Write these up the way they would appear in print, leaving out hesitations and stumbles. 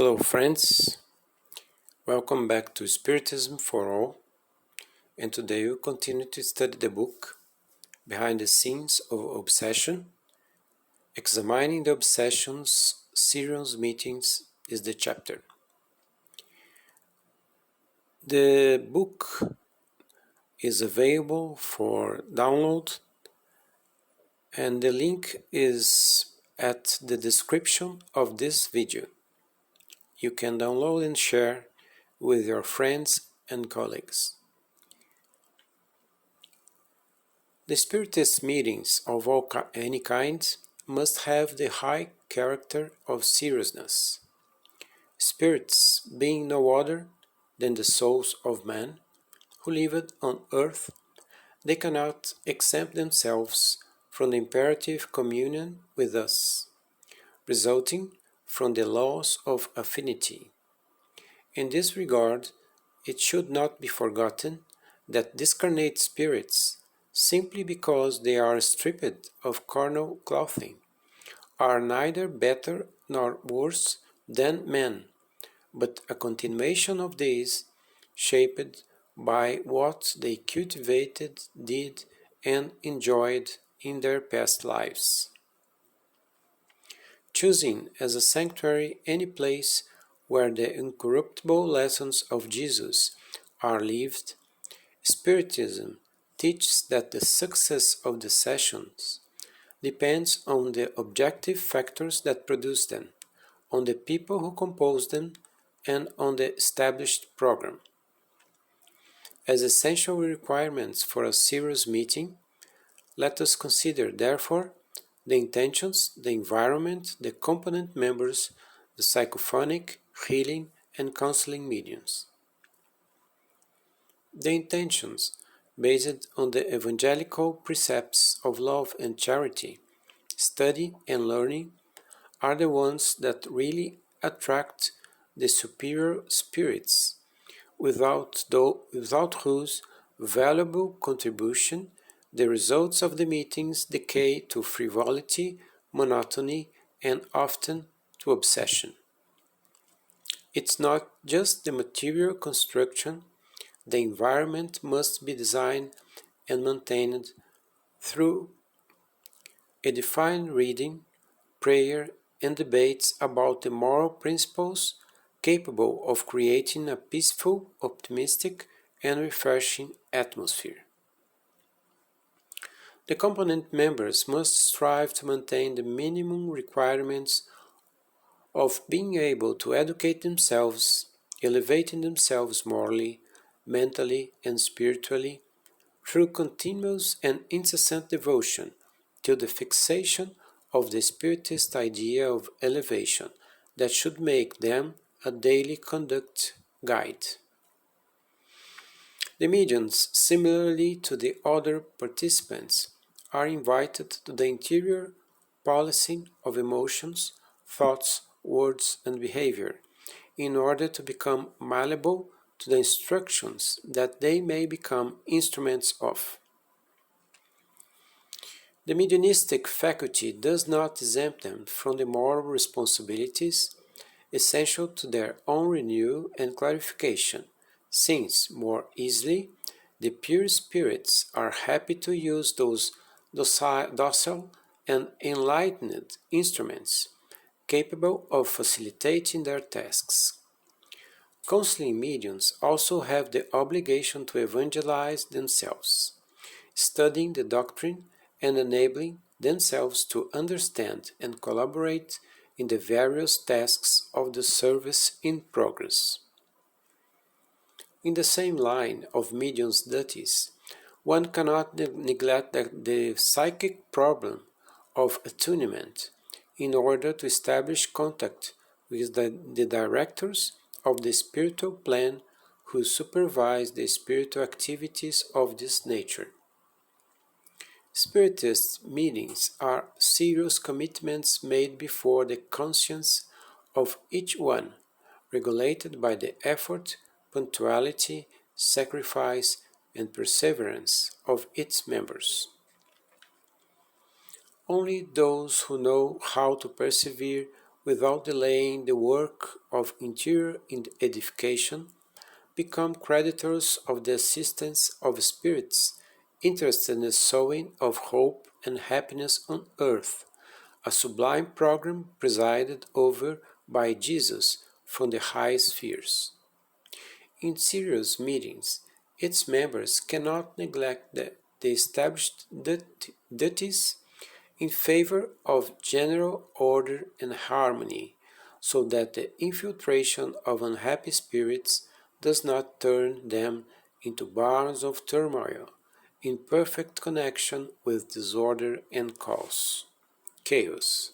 Hello friends, welcome back to Spiritism for All, and today we continue to study the book Behind the Scenes of Obsession. Examining the Obsession's Serious Meetings is the chapter. The book is available for download and the link is at the description of this video. You can download and share with your friends and colleagues. The Spiritist meetings of any kind must have the high character of seriousness. Spirits being no other than the souls of men who lived on earth, they cannot exempt themselves from the imperative communion with us, resulting from the laws of affinity. In this regard, it should not be forgotten that discarnate spirits, simply because they are stripped of carnal clothing, are neither better nor worse than men, but a continuation of these, shaped by what they cultivated, did, and enjoyed in their past lives. Choosing as a sanctuary any place where the incorruptible lessons of Jesus are lived, Spiritism teaches that the success of the sessions depends on the objective factors that produce them, on the people who compose them, and on the established program. As essential requirements for a serious meeting, let us consider, therefore, the intentions, the environment, the component members, the psychophonic, healing, and counseling mediums. The intentions, based on the evangelical precepts of love and charity, study and learning, are the ones that really attract the superior spirits, without whose valuable contribution the results of the meetings decay to frivolity, monotony, and often to obsession. It's not just the material construction. The environment must be designed and maintained through a defined reading, prayer, and debates about the moral principles capable of creating a peaceful, optimistic, and refreshing atmosphere. The component members must strive to maintain the minimum requirements of being able to educate themselves, elevating themselves morally, mentally, and spiritually through continuous and incessant devotion to the fixation of the Spiritist idea of elevation that should make them a daily conduct guide. The mediums, similarly to the other participants, are invited to the interior policing of emotions, thoughts, words, and behavior, in order to become malleable to the instructions that they may become instruments of. The mediumistic faculty does not exempt them from the moral responsibilities essential to their own renewal and clarification, since, more easily, the pure spirits are happy to use those docile and enlightened instruments capable of facilitating their tasks. Counseling mediums also have the obligation to evangelize themselves, studying the doctrine and enabling themselves to understand and collaborate in the various tasks of the service in progress. In the same line of mediums' duties, one cannot neglect the psychic problem of attunement in order to establish contact with the directors of the spiritual plan who supervise the spiritual activities of this nature. Spiritist meetings are serious commitments made before the conscience of each one, regulated by the effort, punctuality, sacrifice, and perseverance of its members. Only those who know how to persevere without delaying the work of interior edification, become creditors of the assistance of spirits interested in the sowing of hope and happiness on earth, a sublime program presided over by Jesus from the high spheres. In serious meetings, its members cannot neglect the established duties in favor of general order and harmony, so that the infiltration of unhappy spirits does not turn them into barns of turmoil, in perfect connection with disorder and chaos.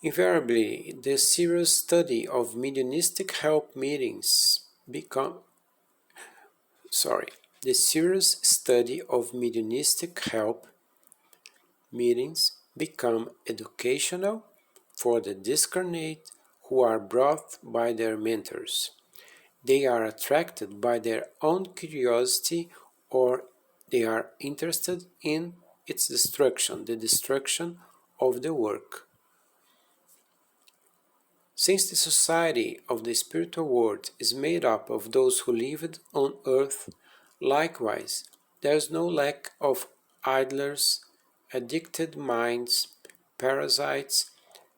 Invariably, the serious study of mediumistic help meetings the serious study of mediumistic help meetings become educational for the discarnate who are brought by their mentors. They are attracted by their own curiosity, or they are interested in its destruction, the destruction of the work. Since the society of the spiritual world is made up of those who lived on earth, likewise, there is no lack of idlers, addicted minds, parasites,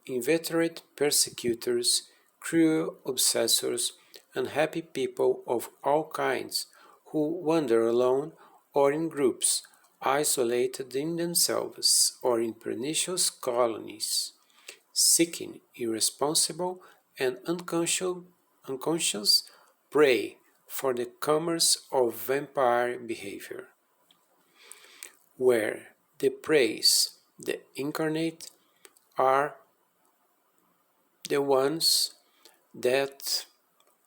inveterate persecutors, cruel obsessors, unhappy people of all kinds, who wander alone or in groups, isolated in themselves or in pernicious colonies, seeking irresponsible and unconscious prey for the commerce of vampire behavior, where the preys, the incarnate, are the ones that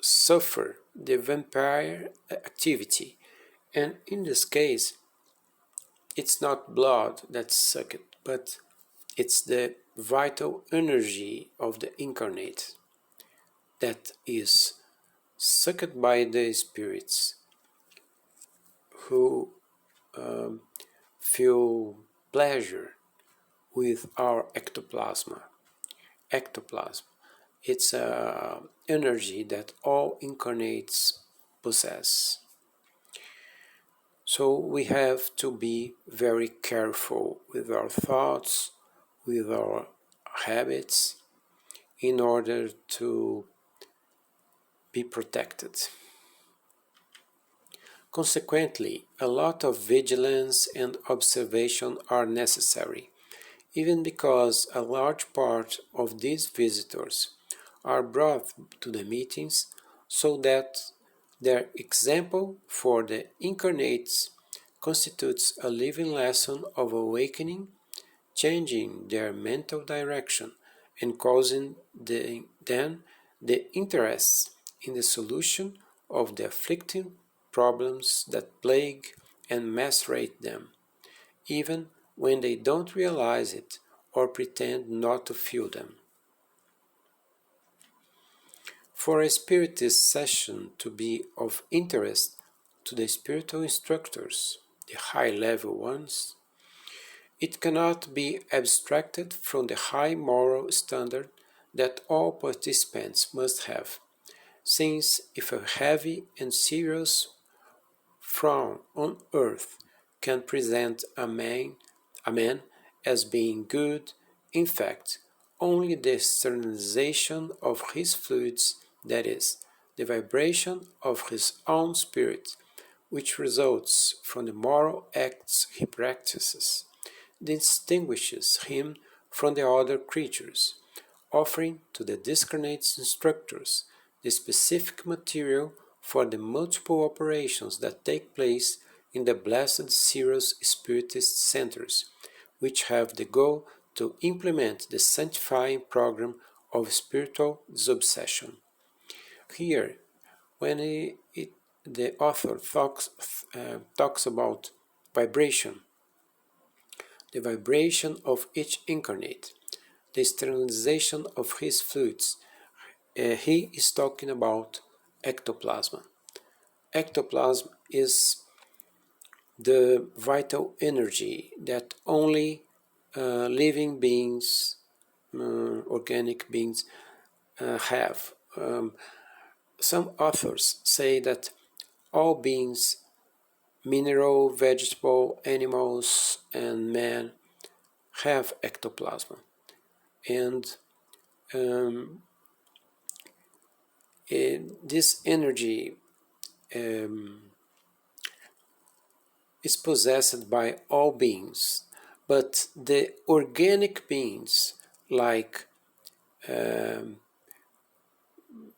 suffer the vampire activity, and in this case it's not blood that's sucked, but it's the vital energy of the incarnate that is sucked by the spirits who feel pleasure with our ectoplasm. Ectoplasm, it's an energy that all incarnates possess. So we have to be very careful with our thoughts, with our habits, in order to be protected. Consequently, a lot of vigilance and observation are necessary, even because a large part of these visitors are brought to the meetings so that their example for the incarnates constitutes a living lesson of awakening, changing their mental direction and causing them the interest in the solution of the afflicting problems that plague and macerate them, even when they don't realize it or pretend not to feel them. For a Spiritist session to be of interest to the spiritual instructors, the high-level ones, it cannot be abstracted from the high moral standard that all participants must have, since if a heavy and serious frown on earth can present a man as being good, in fact, only the externalization of his fluids, that is, the vibration of his own spirit, which results from the moral acts he practices, distinguishes him from the other creatures, offering to the discarnate instructors the specific material for the multiple operations that take place in the blessed serious Spiritist centers, which have the goal to implement the sanctifying program of spiritual disobsession. Here, when the author talks about vibration, the vibration of each incarnate, the sterilization of his fluids, he is talking about ectoplasm. Ectoplasm is the vital energy that only living beings, organic beings, have. Some authors say that all beings, mineral, vegetable, animals, and man, have ectoplasm. And this energy is possessed by all beings, but the organic beings, like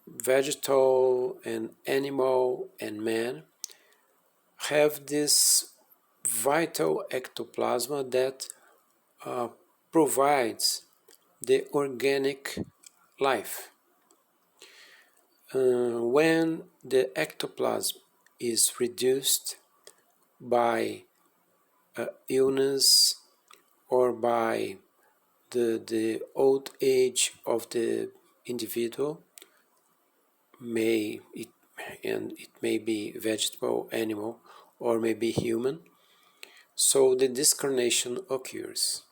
vegetal and animal and man, have this vital ectoplasm that provides the organic life. When the ectoplasm is reduced by illness or by the old age of the individual, it may be vegetable, animal, or maybe human, so the discarnation occurs,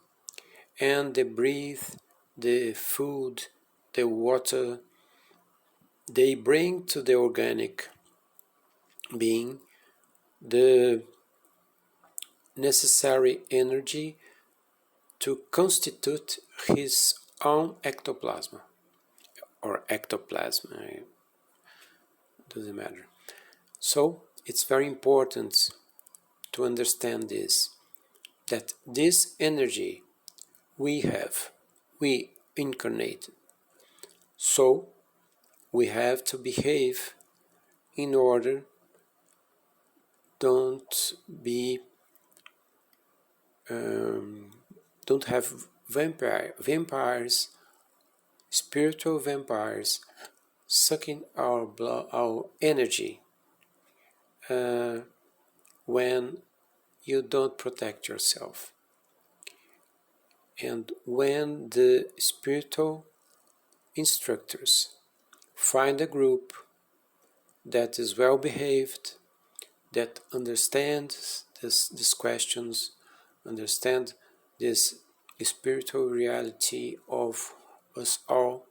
and the breath, the food, the water, they bring to the organic being the necessary energy to constitute his own ectoplasm, or ectoplasm, doesn't matter. So it's very important to understand this, that this energy we have, we incarnate, so we have to behave in order don't have vampires, spiritual vampires, sucking our blood, our energy, when you don't protect yourself. And when the spiritual instructors find a group that is well behaved, that understands these questions, understand this spiritual reality of us all,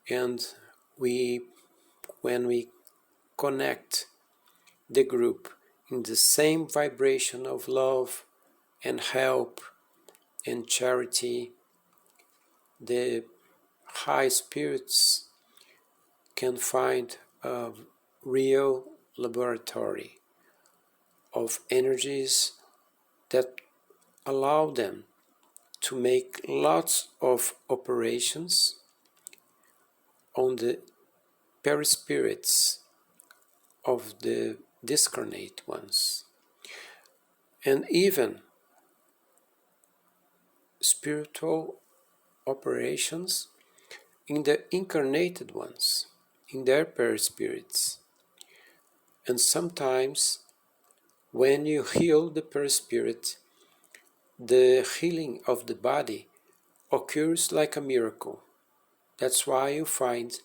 and when we connect the group in the same vibration of love and help and charity, the high spirits can find a real laboratory of energies that allow them to make lots of operations on the perispirits of the discarnate ones, and even spiritual operations in the incarnated ones, in their perispirits. And sometimes when you heal the perispirit, the healing of the body occurs like a miracle. That's why you find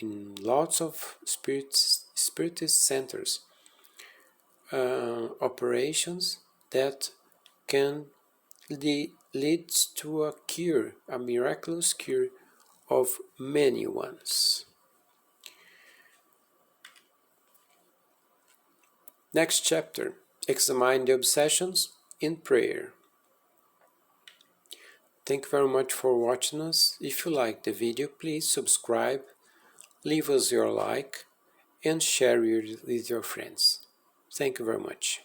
in lots of spiritist centers operations that can lead to a cure, a miraculous cure of many ones. Next chapter, examine the obsessions in prayer. Thank you very much for watching us. If you liked the video, please subscribe, leave us your like, and share it with your friends. Thank you very much.